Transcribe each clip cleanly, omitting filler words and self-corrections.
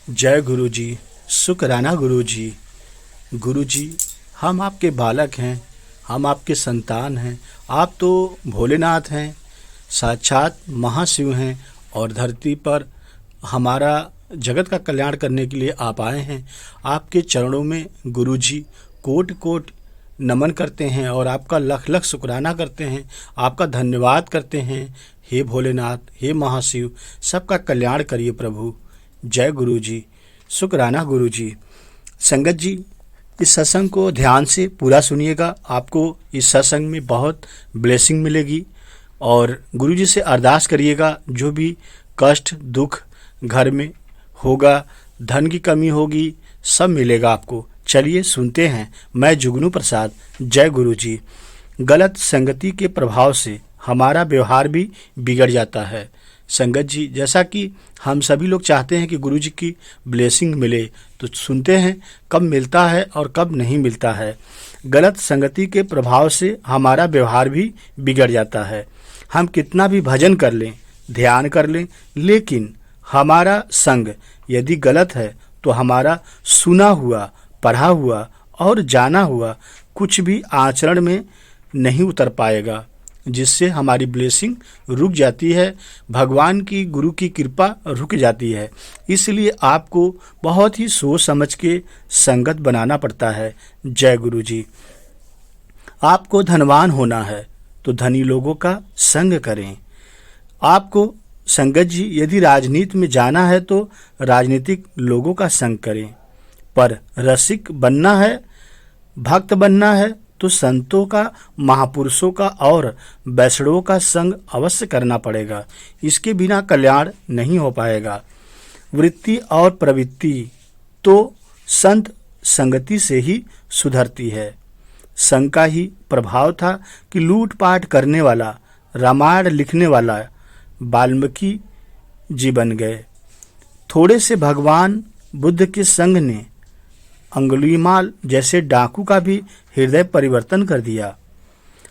जय गुरु जी। शुक्राना गुरु जी। गुरु जी, हम आपके बालक हैं, हम आपके संतान हैं। आप तो भोलेनाथ हैं, साक्षात महाशिव हैं और धरती पर हमारा जगत का कल्याण करने के लिए आप आए हैं। आपके चरणों में गुरु जी कोटि कोटि नमन करते हैं और आपका लख लख शुक्राना करते हैं, आपका धन्यवाद करते हैं। हे भोलेनाथ, हे महाशिव, सबका कल्याण करिए प्रभु। जय गुरु जी। शुक्राना गुरु जी। संगत जी, इस सत्संग को ध्यान से पूरा सुनिएगा। आपको इस सत्संग में बहुत ब्लेसिंग मिलेगी और गुरु जी से अरदास करिएगा। जो भी कष्ट दुख घर में होगा, धन की कमी होगी, सब मिलेगा आपको। चलिए सुनते हैं। मैं जुगनू प्रसाद। जय गुरु जी। गलत संगति के प्रभाव से हमारा व्यवहार भी बिगड़ जाता है। संगत जी, जैसा कि हम सभी लोग चाहते हैं कि गुरु जी की ब्लेसिंग मिले, तो सुनते हैं कब मिलता है और कब नहीं मिलता है। गलत संगति के प्रभाव से हमारा व्यवहार भी बिगड़ जाता है। हम कितना भी भजन कर लें, ध्यान कर लें, लेकिन हमारा संग यदि गलत है तो हमारा सुना हुआ, पढ़ा हुआ और जाना हुआ कुछ भी आचरण में नहीं उतर पाएगा, जिससे हमारी ब्लेसिंग रुक जाती है, भगवान की गुरु की कृपा रुक जाती है। इसलिए आपको बहुत ही सोच समझ के संगत बनाना पड़ता है। जय गुरु जी। आपको धनवान होना है तो धनी लोगों का संग करें। आपको संगत जी यदि राजनीति में जाना है तो राजनीतिक लोगों का संग करें। पर रसिक बनना है, भक्त बनना है तो संतों का, महापुरुषों का और वैष्णवों का संग अवश्य करना पड़ेगा। इसके बिना कल्याण नहीं हो पाएगा। वृत्ति और प्रवृत्ति तो संत संगति से ही सुधरती है। संग का ही प्रभाव था कि लूटपाट करने वाला, रामायण लिखने वाला वाल्मीकि जी बन गए। थोड़े से भगवान बुद्ध के संग ने अंगुलीमाल जैसे डाकू का भी हृदय परिवर्तन कर दिया।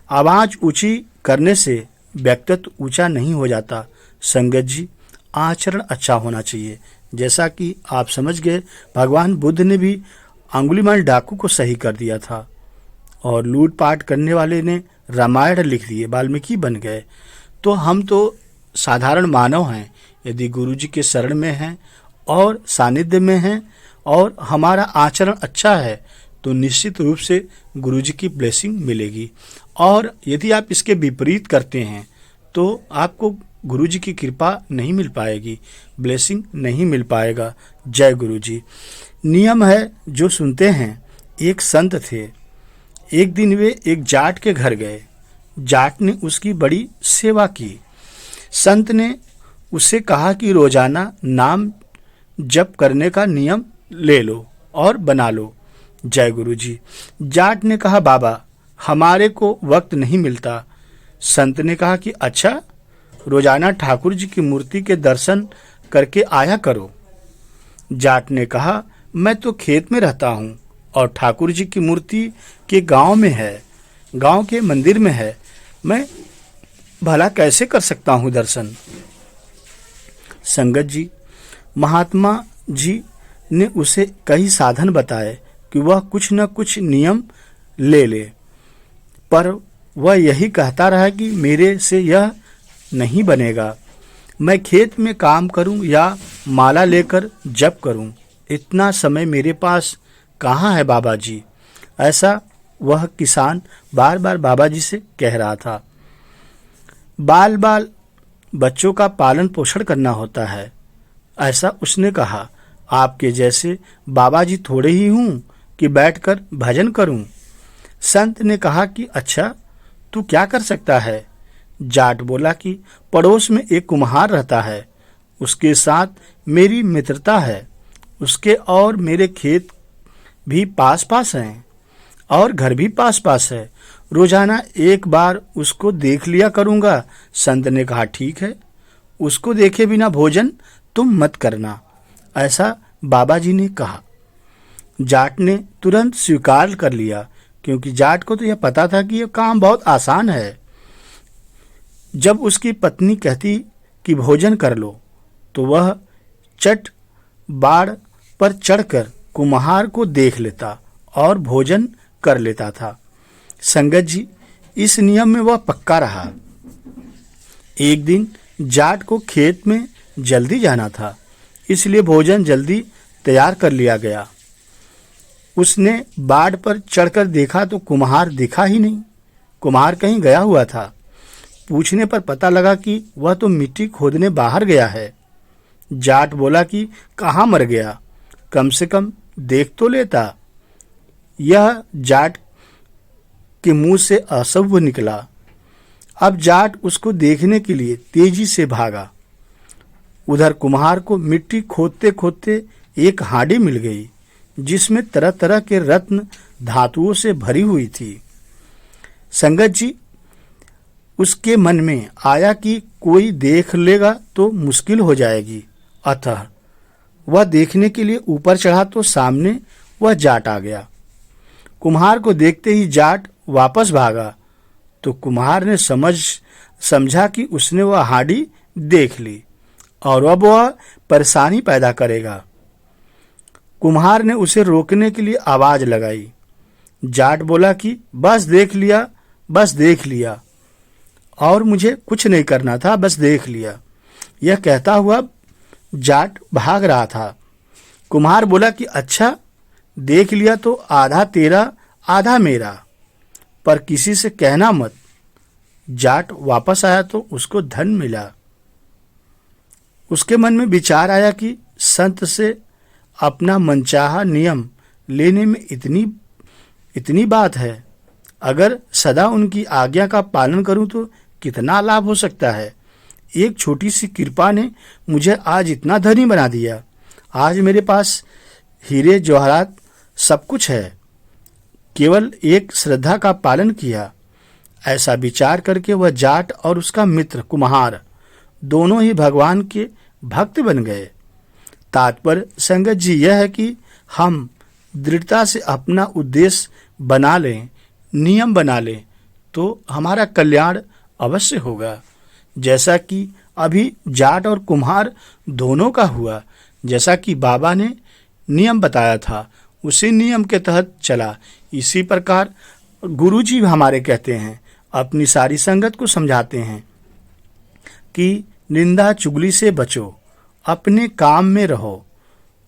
आवाज ऊंची करने से व्यक्तित्व ऊंचा नहीं हो जाता। संगत जी, आचरण अच्छा होना चाहिए। जैसा कि आप समझ गए, भगवान बुद्ध ने भी अंगुलीमाल डाकू को सही कर दिया था और लूटपाट करने वाले ने रामायण लिख दिए, वाल्मीकि बन गए। तो हम तो साधारण मानव हैं। यदि गुरु जी के शरण में हैं और सानिध्य में हैं और हमारा आचरण अच्छा है तो निश्चित रूप से गुरु जी की ब्लेसिंग मिलेगी। और यदि आप इसके विपरीत करते हैं तो आपको गुरु जी की कृपा नहीं मिल पाएगी, ब्लेसिंग नहीं मिल पाएगा। जय गुरु जी। नियम है जो सुनते हैं। एक संत थे। एक दिन वे एक जाट के घर गए। जाट ने उसकी बड़ी सेवा की। संत ने उससे कहा कि रोजाना नाम जप करने का नियम ले लो और बना लो। जय गुरु जी। जाट ने कहा, बाबा हमारे को वक्त नहीं मिलता। संत ने कहा कि अच्छा, रोजाना ठाकुर जी की मूर्ति के दर्शन करके आया करो। जाट ने कहा, मैं तो खेत में रहता हूँ और ठाकुर जी की मूर्ति के गांव में है, गांव के मंदिर में है, मैं भला कैसे कर सकता हूँ दर्शन। संगत जी, महात्मा जी ने उसे कई साधन बताए कि वह कुछ न कुछ नियम ले ले, पर वह यही कहता रहा कि मेरे से यह नहीं बनेगा। मैं खेत में काम करूं या माला लेकर जप करूं, इतना समय मेरे पास कहाँ है बाबा जी। ऐसा वह किसान बार बार बाबा जी से कह रहा था। बाल बाल बच्चों का पालन पोषण करना होता है, ऐसा उसने कहा। आपके जैसे बाबा जी थोड़े ही हूँ कि बैठकर भजन करूं। संत ने कहा कि अच्छा, तू क्या कर सकता है। जाट बोला कि पड़ोस में एक कुम्हार रहता है, उसके साथ मेरी मित्रता है। उसके और मेरे खेत भी पास पास हैं और घर भी पास पास है। रोजाना एक बार उसको देख लिया करूंगा। संत ने कहा ठीक है, उसको देखे बिना भोजन तुम मत करना, ऐसा बाबा जी ने कहा। जाट ने तुरंत स्वीकार कर लिया, क्योंकि जाट को तो यह पता था कि यह काम बहुत आसान है। जब उसकी पत्नी कहती कि भोजन कर लो तो वह चट बाड़ पर चढ़कर कुम्हार को देख लेता और भोजन कर लेता था। संगत जी, इस नियम में वह पक्का रहा। एक दिन जाट को खेत में जल्दी जाना था, इसलिए भोजन जल्दी तैयार कर लिया गया। उसने बाड़ पर चढ़कर देखा तो कुम्हार दिखा ही नहीं। कुम्हार कहीं गया हुआ था। पूछने पर पता लगा कि वह तो मिट्टी खोदने बाहर गया है। जाट बोला कि कहाँ मर गया, कम से कम देख तो लेता। यह जाट के मुंह से अशुभ निकला। अब जाट उसको देखने के लिए तेजी से भागा। उधर कुम्हार को मिट्टी खोदते खोदते एक हांडी मिल गई, जिसमें तरह तरह के रत्न धातुओं से भरी हुई थी। संगत जी, उसके मन में आया कि कोई देख लेगा तो मुश्किल हो जाएगी। अतः वह देखने के लिए ऊपर चढ़ा तो सामने वह जाट आ गया। कुम्हार को देखते ही जाट वापस भागा तो कुम्हार ने समझा कि उसने वह हांडी देख ली और अब वह परेशानी पैदा करेगा। कुम्हार ने उसे रोकने के लिए आवाज लगाई। जाट बोला कि बस देख लिया और मुझे कुछ नहीं करना था, बस देख लिया। यह कहता हुआ जाट भाग रहा था। कुम्हार बोला कि अच्छा, देख लिया तो आधा तेरा आधा मेरा, पर किसी से कहना मत। जाट वापस आया तो उसको धन मिला। उसके मन में विचार आया कि संत से अपना मनचाहा नियम लेने में इतनी बात है, अगर सदा उनकी आज्ञा का पालन करूं तो कितना लाभ हो सकता है। एक छोटी सी कृपा ने मुझे आज इतना धनी बना दिया। आज मेरे पास हीरे जवाहरात सब कुछ है, केवल एक श्रद्धा का पालन किया। ऐसा विचार करके वह जाट और उसका मित्र कुम्हार दोनों ही भगवान के भक्त बन गए। तात्पर्य संगत जी यह है कि हम दृढ़ता से अपना उद्देश्य बना लें, नियम बना लें, तो हमारा कल्याण अवश्य होगा। जैसा कि अभी जाट और कुम्हार दोनों का हुआ, जैसा कि बाबा ने नियम बताया था उसी नियम के तहत चला। इसी प्रकार गुरुजी हमारे कहते हैं, अपनी सारी संगत को समझाते हैं कि निंदा चुगली से बचो, अपने काम में रहो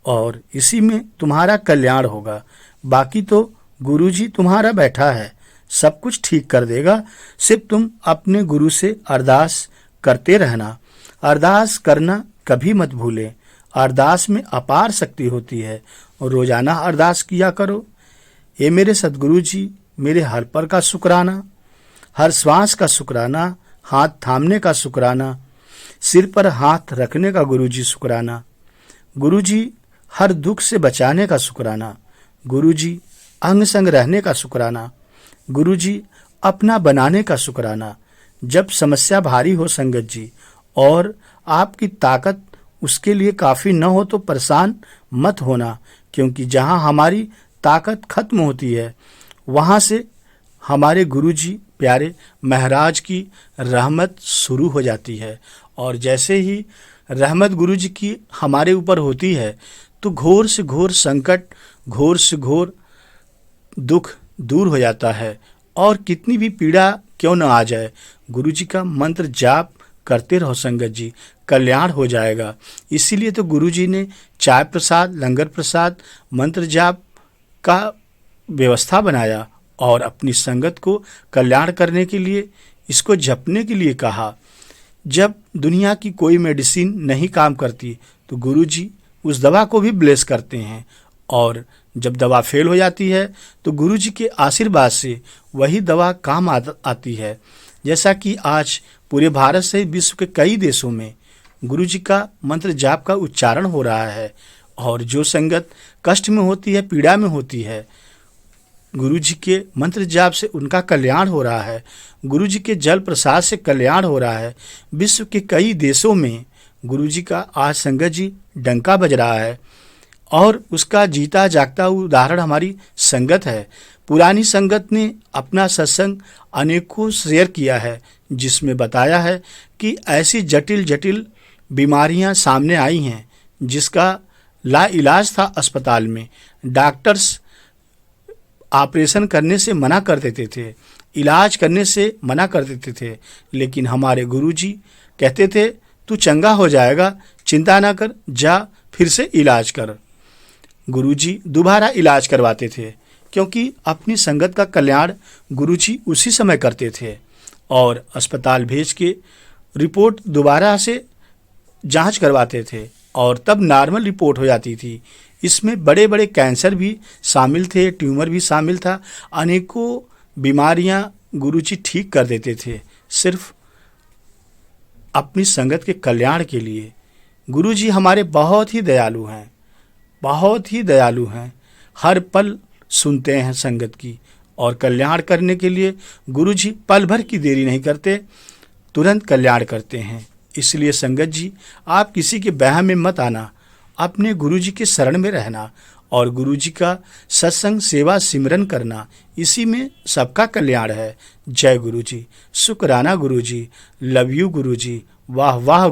और इसी में तुम्हारा कल्याण होगा। बाकी तो गुरुजी तुम्हारा बैठा है, सब कुछ ठीक कर देगा। सिर्फ तुम अपने गुरु से अरदास करते रहना। अरदास करना कभी मत भूलें। अरदास में अपार शक्ति होती है और रोजाना अरदास किया करो। ये मेरे सद्गुरु जी, मेरे हर पल का शुक्राना, हर श्वास का शुक्राना, हाथ थामने का शुक्राना, सिर पर हाथ रखने का गुरुजी शुक्राना, गुरुजी हर दुख से बचाने का शुक्राना, गुरुजी अंग संग रहने का शुक्राना, गुरुजी अपना बनाने का शुक्राना। जब समस्या भारी हो संगत जी और आपकी ताकत उसके लिए काफी न हो तो परेशान मत होना, क्योंकि जहां हमारी ताकत खत्म होती है वहां से हमारे गुरुजी प्यारे महाराज की रहमत शुरू हो जाती है। और जैसे ही रहमत गुरुजी की हमारे ऊपर होती है तो घोर से घोर संकट, घोर से घोर दुख दूर हो जाता है। और कितनी भी पीड़ा क्यों न आ जाए, गुरुजी का मंत्र जाप करते रहो संगत जी, कल्याण हो जाएगा। इसीलिए तो गुरुजी ने चाय प्रसाद, लंगर प्रसाद, मंत्र जाप का व्यवस्था बनाया और अपनी संगत को कल्याण करने के लिए इसको जपने के लिए कहा। जब दुनिया की कोई मेडिसिन नहीं काम करती तो गुरुजी उस दवा को भी ब्लेस करते हैं, और जब दवा फेल हो जाती है तो गुरुजी के आशीर्वाद से वही दवा काम आती है। जैसा कि आज पूरे भारत से विश्व के कई देशों में गुरुजी का मंत्र जाप का उच्चारण हो रहा है, और जो संगत कष्ट में होती है, पीड़ा में होती है, गुरुजी के मंत्र जाप से उनका कल्याण हो रहा है। गुरुजी के जल प्रसाद से कल्याण हो रहा है। विश्व के कई देशों में गुरुजी का आज संगत जी डंका बज रहा है, और उसका जीता जागता उदाहरण हमारी संगत है। पुरानी संगत ने अपना सत्संग अनेकों शेयर किया है, जिसमें बताया है कि ऐसी जटिल जटिल बीमारियां सामने आई हैं जिसका लाइलाज था अस्पताल में। डॉक्टर्स ऑपरेशन करने से मना कर देते थे, इलाज करने से मना कर देते थे, लेकिन हमारे गुरुजी कहते थे तू चंगा हो जाएगा, चिंता ना कर, जा फिर से इलाज कर। गुरुजी दोबारा इलाज करवाते थे, क्योंकि अपनी संगत का कल्याण गुरुजी उसी समय करते थे। और अस्पताल भेज के रिपोर्ट दोबारा से जांच करवाते थे और तब नॉर्मल रिपोर्ट हो जाती थी। इसमें बड़े बड़े कैंसर भी शामिल थे, ट्यूमर भी शामिल था, अनेकों बीमारियां गुरुजी ठीक कर देते थे, सिर्फ अपनी संगत के कल्याण के लिए। गुरुजी हमारे बहुत ही दयालु हैं, बहुत ही दयालु हैं। हर पल सुनते हैं संगत की और कल्याण करने के लिए गुरुजी पल भर की देरी नहीं करते, तुरंत कल्याण करते हैं। इसलिए संगत जी, आप किसी के वहम में मत आना, अपने गुरुजी के शरण में रहना और गुरुजी का सत्संग सेवा सिमरन करना, इसी में सबका कल्याण है। जय गुरुजी, शुक्राना गुरुजी, लव यू गुरुजी, वाह वाह।